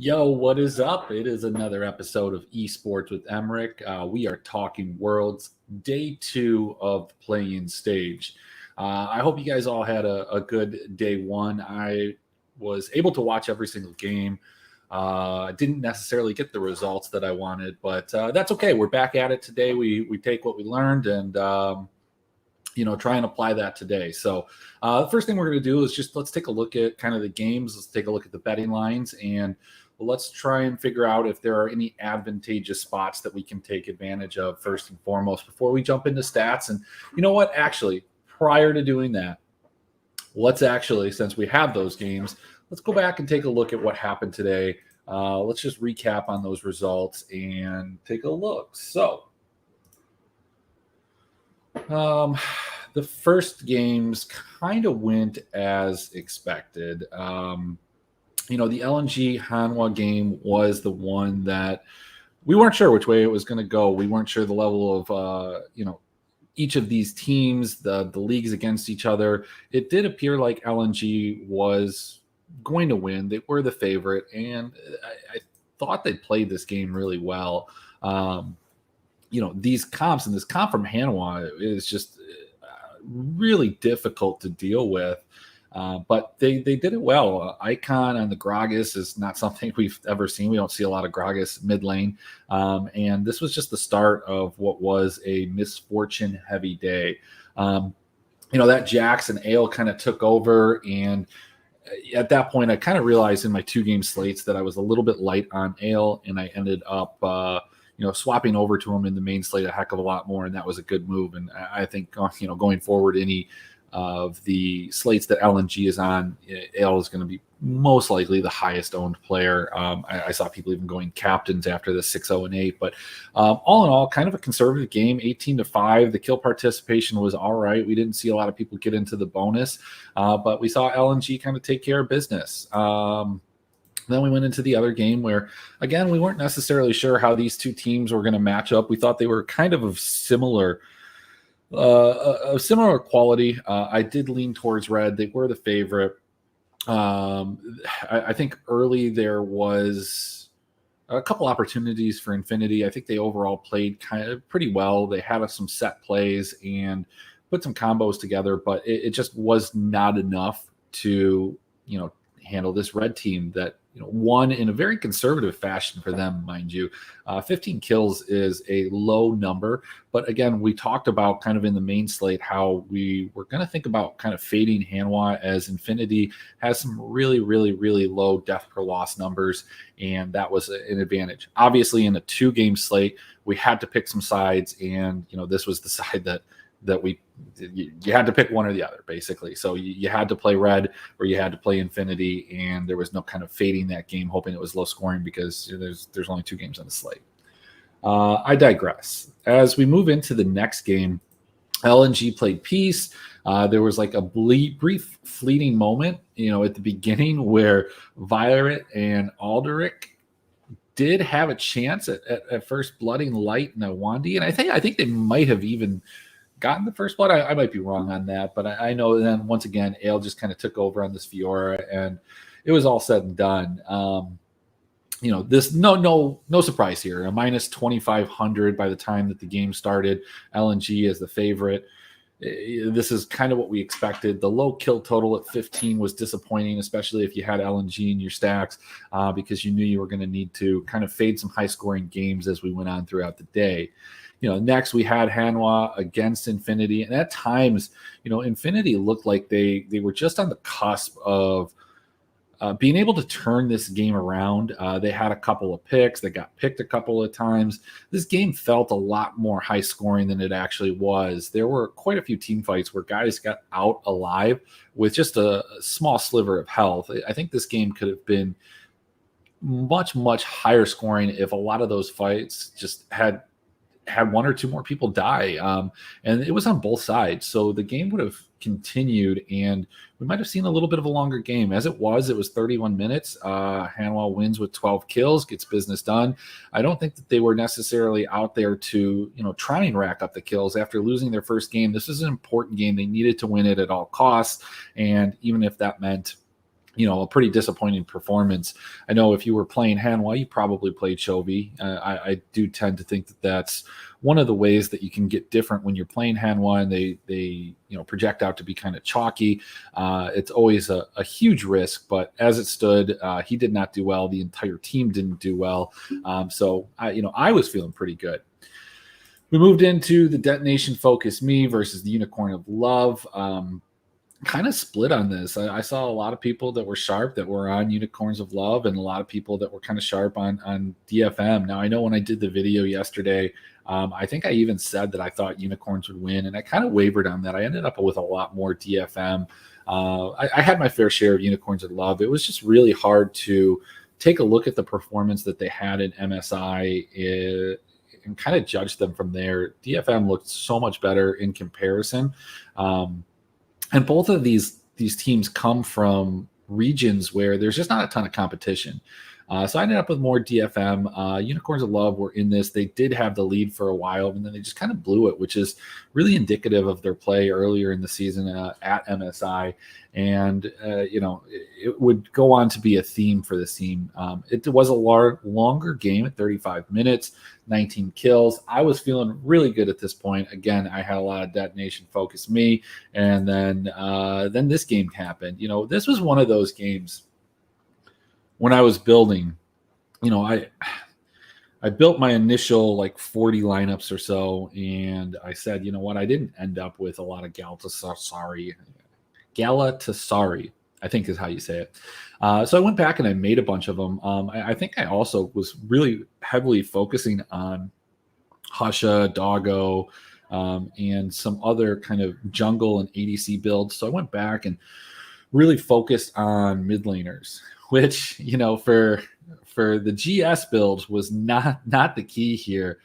Yo, what is up? It is another episode of Esports with Emric. We are talking Worlds, day 2 of the play-in stage. I hope you guys all had a good day 1. I was able to watch every single game. I didn't necessarily get the results that I wanted, but that's okay. We're back at it today. We take what we learned and try and apply that today. So the first thing we're going to do is let's take a look at kind of the games. Let's take a look at the betting lines, and let's try and figure out if there are any advantageous spots that we can take advantage of first and foremost before we jump into stats. And you know what? Actually, prior to doing that, since we have those games, let's go back and take a look at what happened today. Let's just recap on those results and take a look. So, the first games kind of went as expected. The LNG Hanwha game was the one that we weren't sure which way it was going to go. We weren't sure the level of, each of these teams, the leagues against each other. It did appear like LNG was going to win. They were the favorite, and I thought they played this game really well. These comps and this comp from Hanwha is just really difficult to deal with. But they did it well. Icon on the Gragas is not something we've ever seen. We don't see a lot of Gragas mid lane. And this was just the start of what was a misfortune heavy day. That Jax and Ale kind of took over. And at that point, I kind of realized in my 2-game slates that I was a little bit light on Ale, and I ended up swapping over to him in the main slate a heck of a lot more, and that was a good move. And I think, going forward, any of the slates that LNG is on, Ale is going to be most likely the highest owned player. I saw people even going captains after the 6-0 and 8, but all in all, kind of a conservative game, 18-5. The kill participation was all right. We didn't see a lot of people get into the bonus, but we saw LNG kind of take care of business. Then we went into the other game where, again, we weren't necessarily sure how these two teams were going to match up. We thought they were kind of similar quality. I did lean towards Red. They were the favorite. I think early there was a couple opportunities for Infinity. I think they overall played kind of pretty well. They had some set plays and put some combos together, but it just was not enough to, handle this Red team that won in a very conservative fashion for them, mind you. 15 kills is a low number, but again, we talked about kind of in the main slate how we were going to think about kind of fading Hanwha, as Infinity has some really, really, really low death per loss numbers, and that was an advantage. Obviously, in a 2-game slate, we had to pick some sides, and this was the side that you had to pick one or the other, basically. So you had to play Red or you had to play Infinity, and there was no kind of fading that game, hoping it was low scoring, because there's only 2 games on the slate. I digress. As we move into the next game, LNG played Peace. There was like a brief fleeting moment, at the beginning where Violet and Alderic did have a chance at first blooding Light and Awandi, and I think they might have even gotten the first blood. I might be wrong on that, but I know then once again, Ale just kind of took over on this Fiora, and it was all said and done. This no surprise here. A minus 2,500 by the time that the game started. LNG is the favorite. This is kind of what we expected. The low kill total at 15 was disappointing, especially if you had LNG in your stacks, because you knew you were going to need to kind of fade some high scoring games as we went on throughout the day. Next we had Hanwha against Infinity, and at times, Infinity looked like they were just on the cusp of being able to turn this game around. They had a couple of picks. They got picked a couple of times. This game felt a lot more high scoring than it actually was. There were quite a few team fights where guys got out alive with just a small sliver of health. I think this game could have been much, much higher scoring if a lot of those fights just had 1 or 2 more people die. And it was on both sides. So the game would have continued, and we might have seen a little bit of a longer game. As it was 31 minutes. Hanwha wins with 12 kills, gets business done. I don't think that they were necessarily out there to, try and rack up the kills after losing their first game. This is an important game. They needed to win it at all costs. And even if that meant a pretty disappointing performance. I know if you were playing Hanwha, you probably played Chovy. I do tend to think that that's one of the ways that you can get different when you're playing Hanwha and they project out to be kind of chalky. It's always a huge risk, but as it stood, he did not do well. The entire team didn't do well. So I was feeling pretty good. We moved into the Detonation Focus Me versus the Unicorn of Love. Kind of split on this. I saw a lot of people that were sharp that were on Unicorns of Love, and a lot of people that were kind of sharp on DFM. Now, I know when I did the video yesterday, I think I even said that I thought Unicorns would win, and I kind of wavered on that. I ended up with a lot more DFM. I had my fair share of Unicorns of Love. It was just really hard to take a look at the performance that they had in MSI and kind of judge them from there. DFM looked so much better in comparison. And both of these teams come from regions where there's just not a ton of competition. So I ended up with more DFM. Unicorns of Love were in this. They did have the lead for a while, and then they just kind of blew it, which is really indicative of their play earlier in the season at MSI. And, it would go on to be a theme for this team. It was a longer game at 35 minutes, 19 kills. I was feeling really good at this point. Again, I had a lot of Detonation Focus Me, and then this game happened. This was one of those games when I was building, I built my initial 40 lineups or so, and I said, I didn't end up with a lot of Galatasaray, I think is how you say it. So I went back and I made a bunch of them. I think I also was really heavily focusing on Husha, Doggo, and some other kind of jungle and ADC builds. So I went back and really focused on mid laners, which, for the GS builds was not the key here.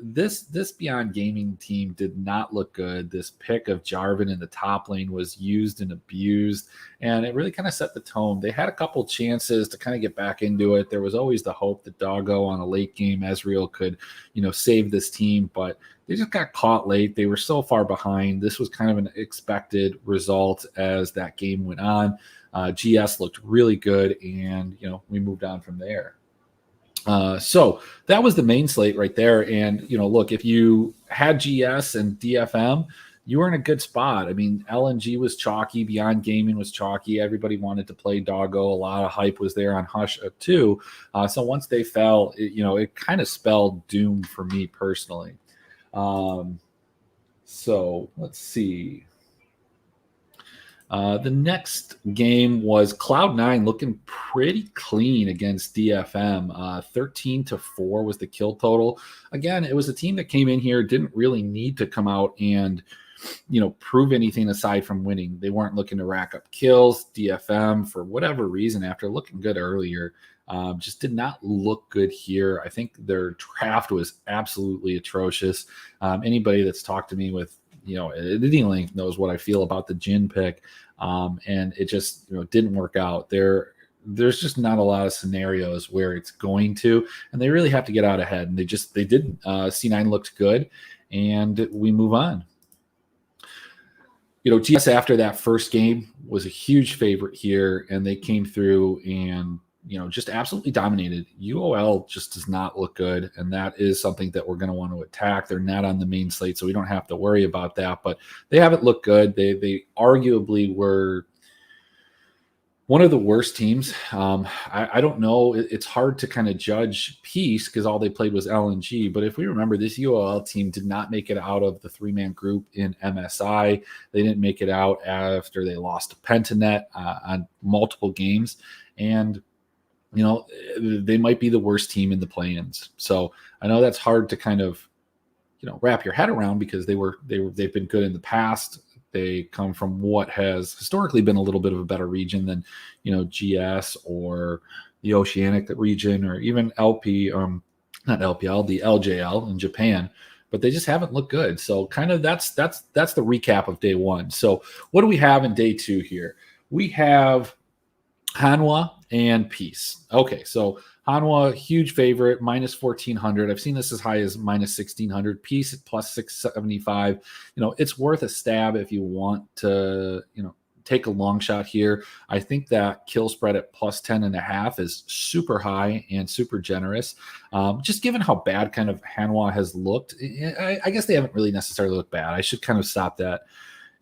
This Beyond Gaming team did not look good. This pick of Jarvan in the top lane was used and abused, and it really kind of set the tone. They had a couple chances to kind of get back into it. There was always the hope that Doggo on a late game Ezreal could, save this team, but they just got caught late. They were so far behind. This was kind of an expected result as that game went on. GS looked really good, and we moved on from there. So that was the main slate right there. And look, if you had GS and DFM, you were in a good spot. I mean, LNG was chalky, Beyond Gaming was chalky. Everybody wanted to play Doggo. A lot of hype was there on Hush too. So once they fell, it kind of spelled doom for me personally. So let's see. The next game was Cloud9 looking pretty clean against DFM. 13-4 was the kill total. Again, it was a team that came in here, didn't really need to come out and, prove anything aside from winning. They weren't looking to rack up kills. DFM, for whatever reason, after looking good earlier, just did not look good here. I think their draft was absolutely atrocious. Anybody that's talked to me with any length knows what I feel about the Jhin pick. And it just, didn't work out. There's just not a lot of scenarios where it's going to, and they really have to get out ahead. And they didn't. C9 looked good, and we move on. GS after that first game was a huge favorite here, and they came through and just absolutely dominated. UOL just does not look good, and that is something that we're going to want to attack. They're not on the main slate, so we don't have to worry about that, but they haven't looked good. They arguably were one of the worst teams. I don't know. It's hard to kind of judge Peace because all they played was LNG, but if we remember, this UOL team did not make it out of the three-man group in MSI. They didn't make it out after they lost to Pentanet on multiple games, and they might be the worst team in the play-ins. So I know that's hard to kind of, wrap your head around because they've been good in the past. They come from what has historically been a little bit of a better region than, GS or the Oceanic region or even LP, not LPL, the LJL in Japan, but they just haven't looked good. So kind of that's the recap of day one. So what do we have in day two here? We have Hanwha and Peace. Okay, so Hanwha, huge favorite, minus 1,400. I've seen this as high as minus 1,600. Peace at plus 675. It's worth a stab if you want to, take a long shot here. I think that kill spread at plus 10.5 is super high and super generous. Just given how bad kind of Hanwha has looked, I guess they haven't really necessarily looked bad. I should kind of stop that.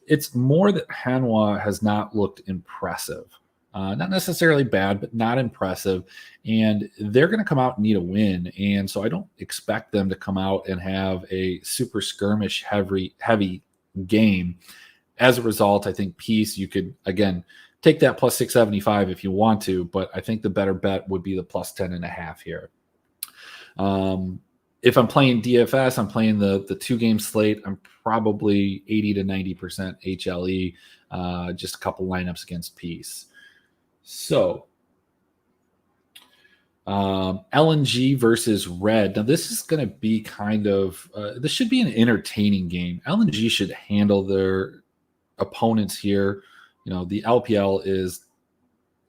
It's more that Hanwha has not looked impressive. Not necessarily bad, but not impressive. And they're going to come out and need a win. And so I don't expect them to come out and have a super skirmish heavy game. As a result, I think Peace, you could, again, take that plus 675 if you want to, but I think the better bet would be the plus 10.5 here. If I'm playing DFS, I'm playing the 2-game slate. I'm probably 80 to 90% HLE, just a couple lineups against Peace. So LNG versus Red. Now this is going to be kind of this should be an entertaining game. LNG should handle their opponents here. The LPL is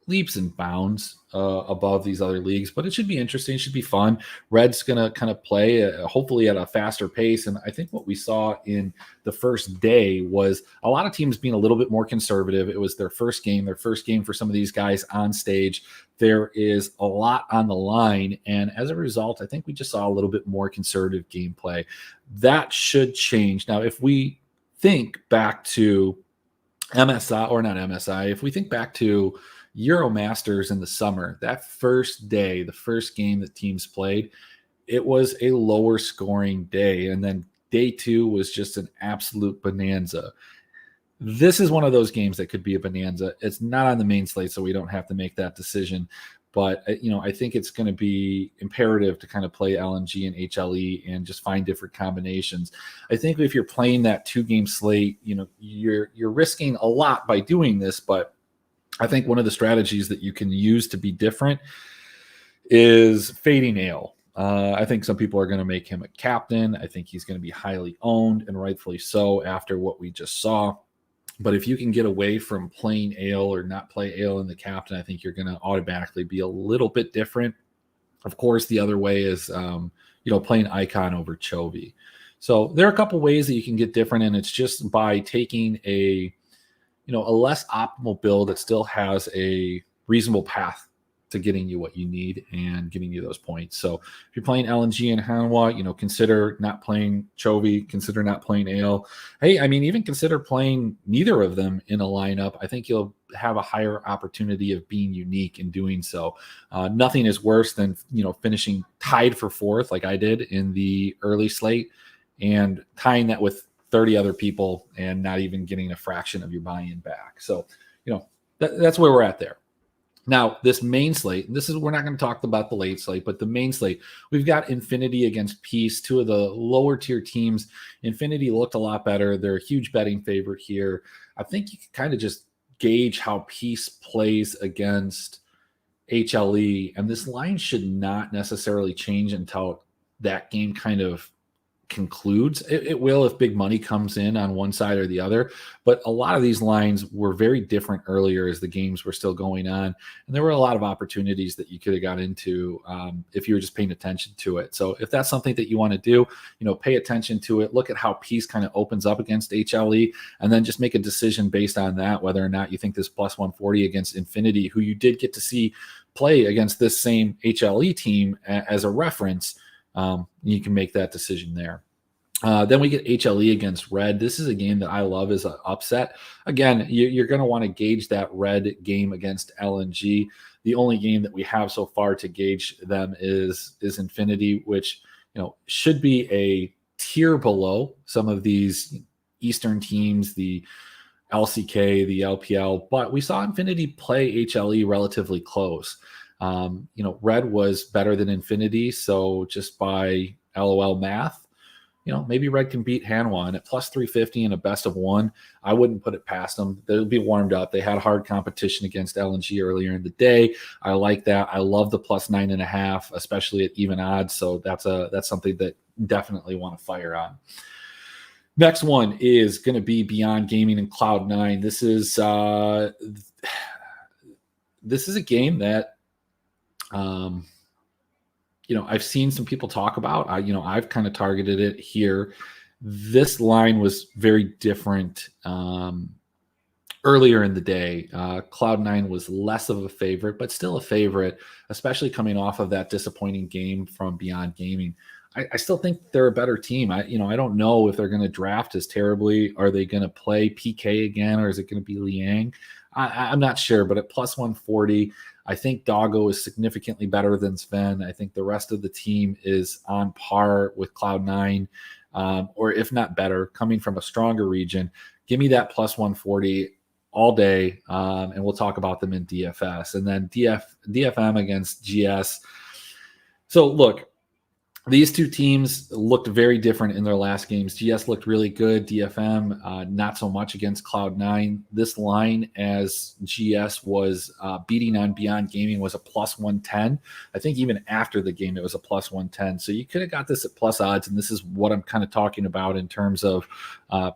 leaps and bounds above these other leagues, but it should be interesting. It should be fun. Red's going to kind of play hopefully at a faster pace. And I think what we saw in the first day was a lot of teams being a little bit more conservative. It was their first game for some of these guys on stage. There is a lot on the line. And as a result, I think we just saw a little bit more conservative gameplay. That should change. Now, if we think back to MSI, or not MSI, if we think back to Euromasters in the summer, that first day, the first game that teams played, it was a lower scoring day. And then day 2 was just an absolute bonanza. This is one of those games that could be a bonanza. It's not on the main slate, so we don't have to make that decision. But, I think it's going to be imperative to kind of play LNG and HLE and just find different combinations. I think if you're playing that 2-game slate, you're risking a lot by doing this, but I think one of the strategies that you can use to be different is fading Ale. I think some people are going to make him a captain. I think he's going to be highly owned, and rightfully so after what we just saw. But if you can get away from playing Ale or not play Ale in the captain, I think you're going to automatically be a little bit different. Of course, the other way is, playing Icon over Chovy. So there are a couple ways that you can get different, and it's just by taking a less optimal build that still has a reasonable path to getting you what you need and getting you those points. So if you're playing LNG and Hanwha, consider not playing Chovy, consider not playing Ale. Hey, even consider playing neither of them in a lineup. I think you'll have a higher opportunity of being unique in doing so. Nothing is worse than, finishing tied for 4th like I did in the early slate and tying that with 30 other people and not even getting a fraction of your buy-in back. So, that's where we're at there. Now, this main slate, we're not going to talk about the late slate, but the main slate, we've got Infinity against Peace, 2 of the lower tier teams. Infinity looked a lot better. They're a huge betting favorite here. I think you can kind of just gauge how Peace plays against HLE, and this line should not necessarily change until that game kind of concludes. It will if big money comes in on one side or the other, but a lot of these lines were very different earlier as the games were still going on, and there were a lot of opportunities that you could have got into if you were just paying attention to it. So if that's something that you want to do, pay attention to it, look at how Peace kind of opens up against HLE, and then just make a decision based on that whether or not you think this plus 140 against Infinity, who you did get to see play against this same HLE team as a reference, you can make that decision there. Then we get HLE against Red. This is a game that I love as an upset. Again, you're going to want to gauge that Red game against LNG. The only game that we have so far to gauge them is Infinity, which should be a tier below some of these Eastern teams, the LCK, the LPL. But we saw Infinity play HLE relatively close. Red was better than Infinity, so just by LOL math, maybe Red can beat Hanwha. And at plus 350 and a best of 1, I wouldn't put it past them. They'll be warmed up. They had hard competition against LNG earlier in the day. I like that. I love the plus 9.5, especially at even odds. So that's something that definitely want to fire on. Next one is going to be Beyond Gaming and Cloud9. This is a game that I've seen some people talk about. I've kind of targeted it here. This line was very different earlier in the day, Cloud9 was less of a favorite, but still a favorite, especially coming off of that disappointing game from Beyond Gaming. I still think they're a better team. I don't know if they're going to draft as terribly. Are they going to play PK again, or is it going to be Liang? I'm not sure, but at plus 140, I think Doggo is significantly better than Sven. I think the rest of the team is on par with Cloud9, or if not better, coming from a stronger region. Give me that plus 140 all day, and we'll talk about them in DFS. And then DFM against GS. So look, these two teams looked very different in their last games. GS looked really good. DFM, not so much against Cloud9. This line, as GS was beating on Beyond Gaming, was a plus 110. I think even after the game, it was a plus 110. So you could have got this at plus odds, and this is what I'm kind of talking about in terms of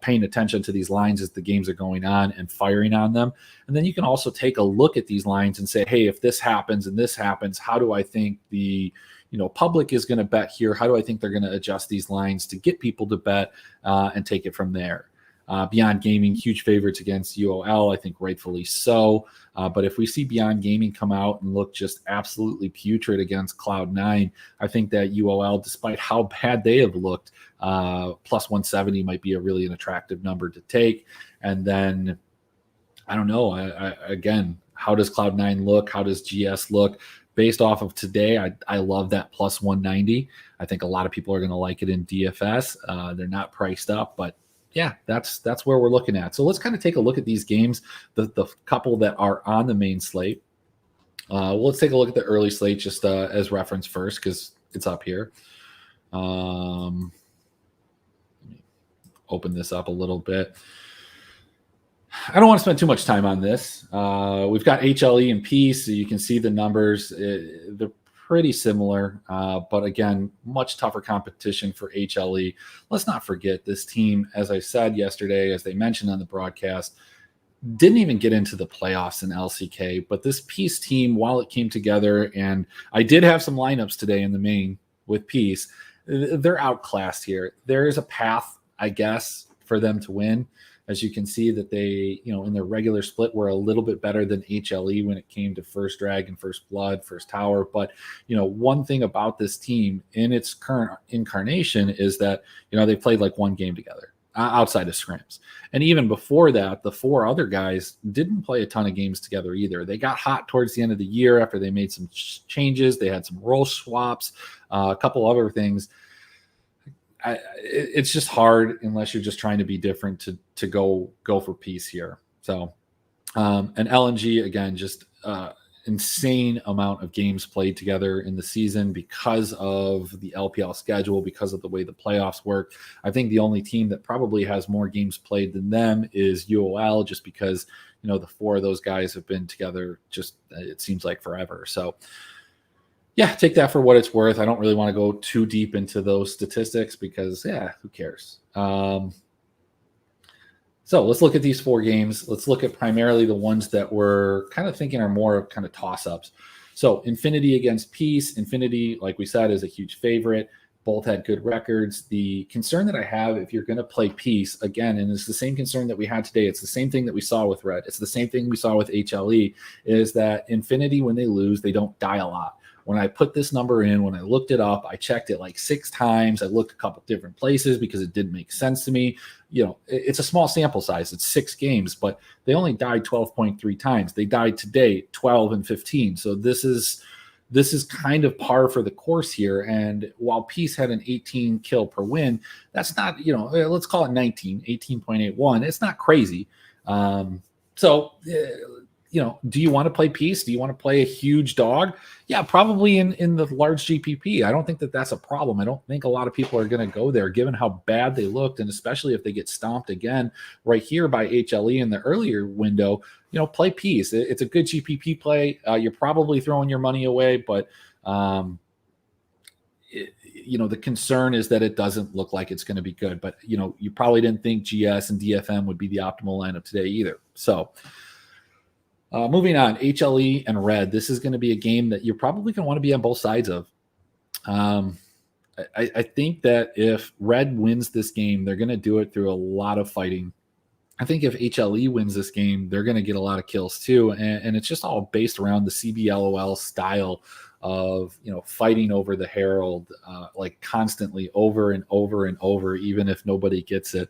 paying attention to these lines as the games are going on and firing on them. And then you can also take a look at these lines and say, hey, if this happens and this happens, how do I think the public is going to bet here? How do I think they're going to adjust these lines to get people to bet and take it from there? Beyond Gaming, huge favorites against UOL, I think rightfully so. But if we see Beyond Gaming come out and look just absolutely putrid against Cloud9, I think that UOL, despite how bad they have looked, plus 170 might be an attractive number to take. And then, I don't know, again, how does Cloud9 look? How does GS look? Based off of today, I love that plus 190. I think a lot of people are going to like it in DFS. They're not priced up, but yeah, that's where we're looking at. So let's kind of take a look at these games, the couple that are on the main slate. Let's take a look at the early slate just as reference first, because it's up here. Let me open this up a little bit. I don't want to spend too much time on this. We've got HLE and Peace, so you can see the numbers. They're pretty similar, but again, much tougher competition for HLE. Let's not forget this team, as I said yesterday, as they mentioned on the broadcast, didn't even get into the playoffs in LCK. But this Peace team, while it came together, and I did have some lineups today in the main with Peace, they're outclassed here. There is a path, I guess, for them to win. As you can see that they, in their regular split were a little bit better than HLE when it came to First Dragon, First Blood, First Tower. But, one thing about this team in its current incarnation is that, they played like one game together outside of scrims. And even before that, the four other guys didn't play a ton of games together either. They got hot towards the end of the year after they made some changes. They had some role swaps, a couple other things. It's just hard unless you're just trying to be different to go for Peace here. So, and LNG, again, just insane amount of games played together in the season because of the LPL schedule, because of the way the playoffs work. I think the only team that probably has more games played than them is UOL, just because, the four of those guys have been together just, it seems like forever. So, yeah, take that for what it's worth. I don't really want to go too deep into those statistics because, who cares? So let's look at these four games. Let's look at primarily the ones that we're kind of thinking are more of kind of toss-ups. So Infinity against Peace. Infinity, like we said, is a huge favorite. Both had good records. The concern that I have if you're going to play Peace, again, and it's the same concern that we had today, it's the same thing that we saw with Red, it's the same thing we saw with HLE, is that Infinity, when they lose, they don't die a lot. When I put this number in, when I looked it up, I checked it like 6 times. I looked a couple different places because it didn't make sense to me. It's a small sample size. It's 6 games, but they only died 12.3 times. They died today 12 and 15. So this is kind of par for the course here. And while Peace had an 18 kill per win, that's not, let's call it 18.81. It's not crazy. Do you want to play Peace? Do you want to play a huge dog? Yeah, probably in the large GPP. I don't think that that's a problem. I don't think a lot of people are going to go there given how bad they looked, and especially if they get stomped again right here by HLE in the earlier window, play Peace. It's a good GPP play. You're probably throwing your money away, but the concern is that it doesn't look like it's going to be good. But, you probably didn't think GS and DFM would be the optimal lineup today either. So, moving on, HLE and Red. This is going to be a game that you're probably going to want to be on both sides of. I think that if Red wins this game, they're going to do it through a lot of fighting. I think if HLE wins this game, they're going to get a lot of kills too. And it's just all based around the CBLOL style of, fighting over the Herald, like constantly over and over and over, even if nobody gets it.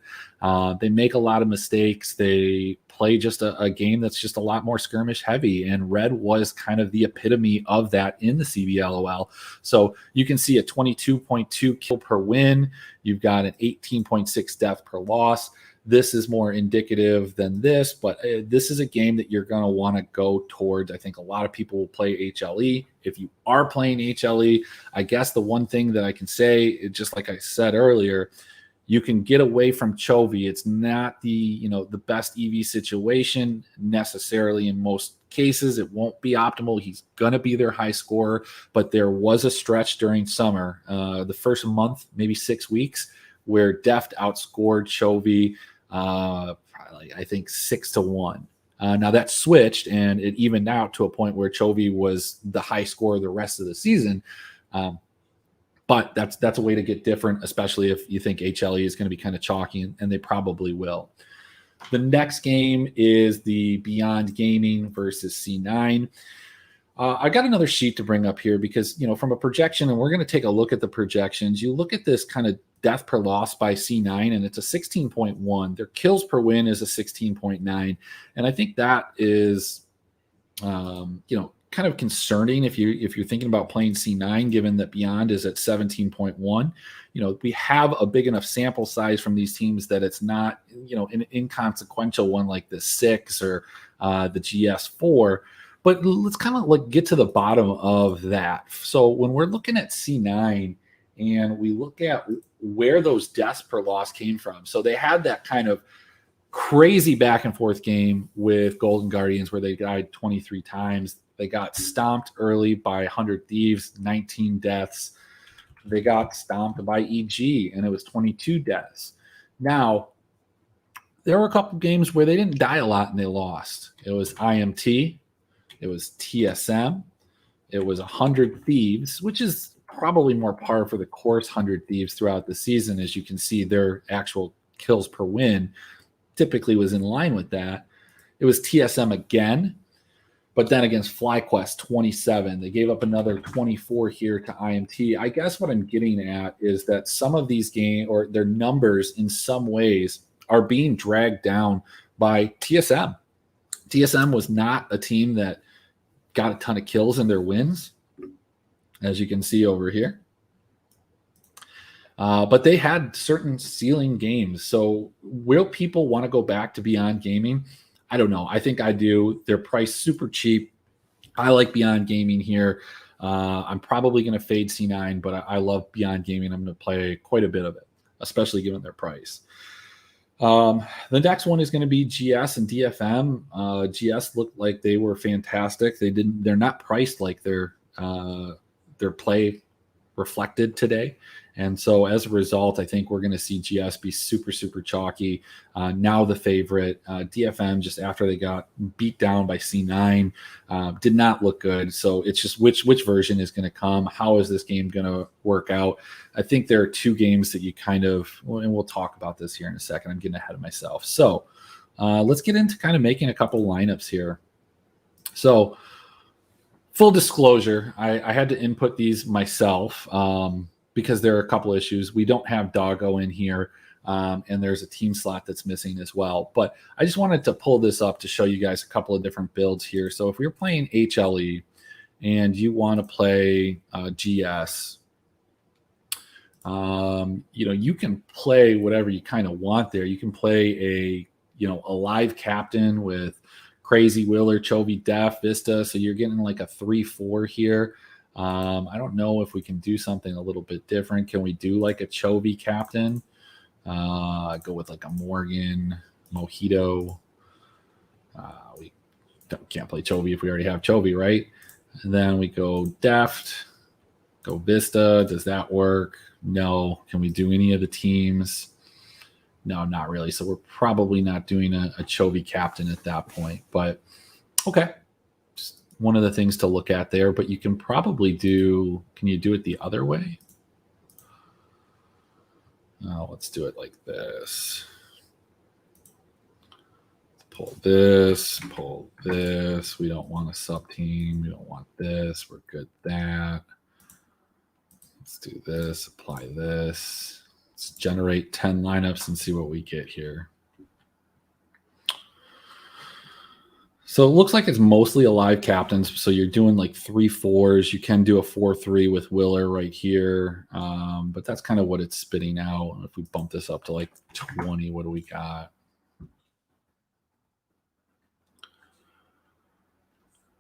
They make a lot of mistakes. They play just a game that's just a lot more skirmish heavy. And Red was kind of the epitome of that in the CBLOL. So you can see a 22.2 kill per win. You've got an 18.6 death per loss. This is more indicative than this, but this is a game that you're going to want to go towards. I think a lot of people will play HLE. If you are playing HLE, I guess the one thing that I can say, just like I said earlier, you can get away from Chovy. It's not the best EV situation necessarily in most cases. It won't be optimal. He's going to be their high scorer, but there was a stretch during summer, the first month, maybe 6 weeks, where Deft outscored Chovy, probably, I think 6-1. Now that switched and it evened out to a point where Chovy was the high scorer the rest of the season. But that's a way to get different, especially if you think HLE is going to be kind of chalky, and they probably will. The next game is the Beyond Gaming versus C9. I got another sheet to bring up here because, from a projection, and we're going to take a look at the projections. You look at this kind of death per loss by C9, and it's a 16.1. Their kills per win is a 16.9. And I think that is, kind of concerning if you're thinking about playing C9, given that Beyond is at 17.1. We have a big enough sample size from these teams that it's not, an inconsequential one like the 6 or the GS4. But let's kind of get to the bottom of that. So when we're looking at C9 and we look at where those deaths per loss came from, so they had that kind of crazy back and forth game with Golden Guardians where they died 23 times. They got stomped early by 100 Thieves, 19 deaths. They got stomped by EG, and it was 22 deaths. Now, there were a couple games where they didn't die a lot and they lost. It was IMT. It was TSM. It was 100 Thieves, which is probably more par for the course 100 Thieves throughout the season. As you can see, their actual kills per win typically was in line with that. It was TSM again, but then against FlyQuest, 27. They gave up another 24 here to IMT. I guess what I'm getting at is that some of these games, or their numbers in some ways, are being dragged down by TSM. TSM was not a team that got a ton of kills in their wins, as you can see over here. But they had certain ceiling games. So will people want to go back to Beyond Gaming? I don't know. I think I do. They're priced super cheap. I like Beyond Gaming here. I'm probably going to fade C9, but I love Beyond Gaming. I'm going to play quite a bit of it, especially given their price. The next one is going to be GS and DFM. GS looked like they were fantastic. They're not priced like their play reflected today. And so as a result, I think we're going to see GS be super, super chalky. Now the favorite. DFM, just after they got beat down by C9, did not look good. So it's just which version is going to come? How is this game going to work out? I think there are two games that you kind of, and we'll talk about this here in a second. I'm getting ahead of myself. So let's get into kind of making a couple lineups here. So full disclosure, I had to input these myself. Because there are a couple issues. We don't have Doggo in here, and there's a team slot that's missing as well. But I just wanted to pull this up to show you guys a couple of different builds here. So if you're playing HLE and you want to play GS, you can play whatever you kind of want there. You can play a live captain with Crazy Willer, Chovy, Def, Vista. So you're getting like a 3-4 here. I don't know if we can do something a little bit different. Can we do like a Chovy captain? Go with like a Morgan, Mojito. We can't play Chovy if we already have Chovy, right? And then we go Deft, go Vista. Does that work? No. Can we do any of the teams? No, not really. So we're probably not doing a Chovy captain at that point. But okay. One of the things to look at there, but you can probably can you do it the other way? Let's do it like this. pull this. We don't want a sub team. We don't want this. We're good at that. Let's do this, apply this. Let's generate 10 lineups and see what we get here. So it looks like it's mostly alive captains. So you're doing like 3-4s. You can do a 4-3 with Willer right here. But that's kind of what it's spitting out. If we bump this up to like 20, what do we got?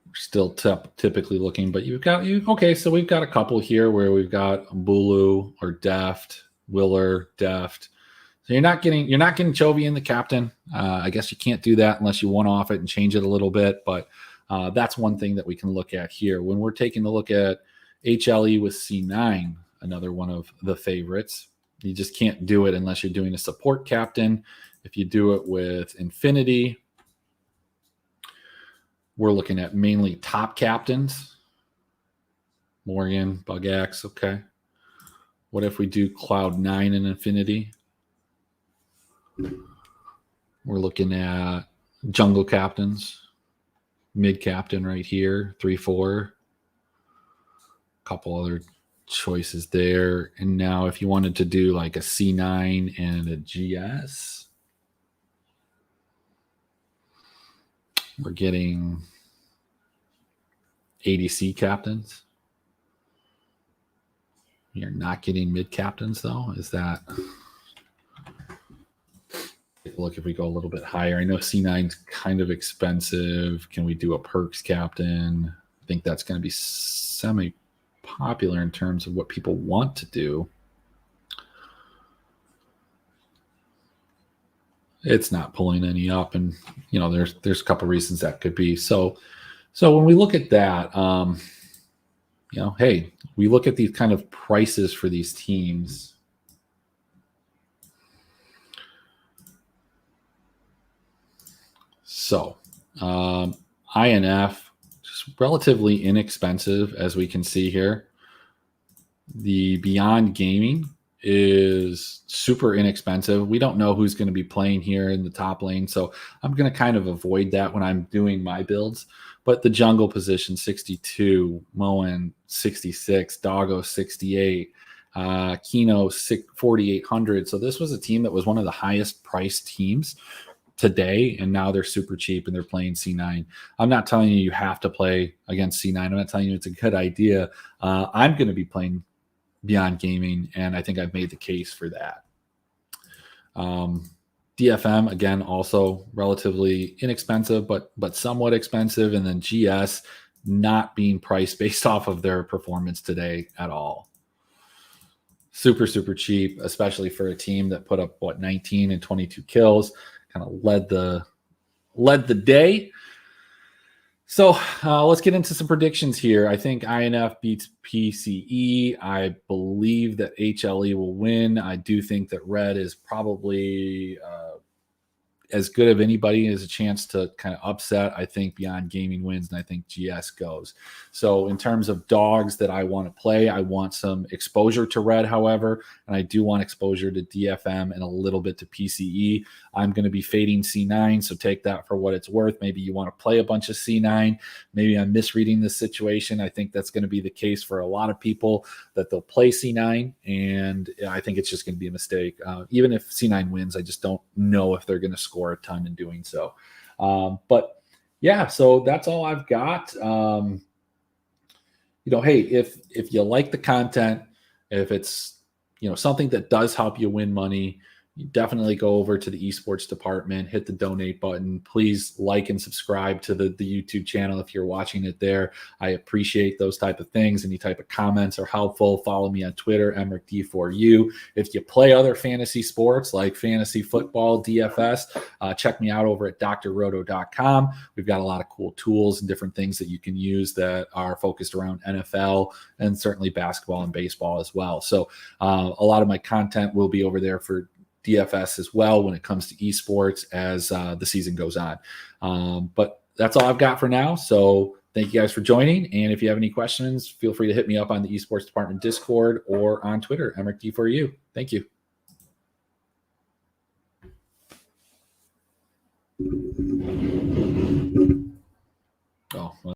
We're still typically looking, but okay, so we've got a couple here where we've got Bulu or Deft, Willer, Deft. So you're not getting Chovy in the captain. I guess you can't do that unless you one-off it and change it a little bit. But that's one thing that we can look at here. When we're taking a look at HLE with C9, another one of the favorites, you just can't do it unless you're doing a support captain. If you do it with Infinity, we're looking at mainly top captains. Morgan, Bug X, okay. What if we do Cloud9 and Infinity? We're looking at jungle captains, mid captain right here, 3-4. A couple other choices there. And now if you wanted to do like a C9 and a GS, we're getting ADC captains. You're not getting mid captains though. Is that... Look, if we go a little bit higher, I know C9's kind of expensive. Can we do a perks captain? I think that's going to be semi-popular in terms of what people want to do. It's not pulling any up, and you know, there's a couple reasons that could be. So when we look at that, you know, hey, we look at these kind of prices for these teams. So INF, just relatively inexpensive, as we can see here. The Beyond Gaming is super inexpensive. We don't know who's going to be playing here in the top lane, so I'm going to kind of avoid that when I'm doing my builds. But the jungle position, 62, Moen, 66, Doggo, 68, Kino, 4,800. So this was a team that was one of the highest priced teams today, and now they're super cheap and they're playing C9. I'm not telling you have to play against C9. I'm not telling you it's a good idea. I'm going to be playing Beyond Gaming, and I think I've made the case for that. DFM, again, also relatively inexpensive, but somewhat expensive. And then GS not being priced based off of their performance today at all. Super, super cheap, especially for a team that put up, 19 and 22 kills. Kind of led the day. So let's get into some predictions here. I think INF beats PCE. I believe that HLE will win. I do think that Red is probably as good of anybody as a chance to kind of upset. I think Beyond Gaming wins, and I think GS goes. So in terms of dogs that I want to play, I want some exposure to Red, however, and I do want exposure to DFM and a little bit to PCE. I'm going to be fading C9, so take that for what it's worth. Maybe you want to play a bunch of C9. Maybe I'm misreading this situation. I think that's going to be the case for a lot of people, that they'll play C9, and I think it's just going to be a mistake. Even if C9 wins, I just don't know if they're going to score a ton in doing so. But yeah, so that's all I've got. Hey, if you like the content, if it's something that does help you win money, you definitely go over to the esports department, hit the donate button. Please like and subscribe to the YouTube channel if you're watching it there. I appreciate those type of things. Any type of comments are helpful. Follow me on Twitter, EmerickD4U. If you play other fantasy sports like fantasy football, DFS, check me out over at drroto.com. We've got a lot of cool tools and different things that you can use that are focused around NFL and certainly basketball and baseball as well. So a lot of my content will be over there for DFS as well when it comes to esports as the season goes on. But that's all I've got for now. So thank you guys for joining. And if you have any questions, feel free to hit me up on the esports department Discord or on Twitter, EmerickD4U. Thank you. Oh, well.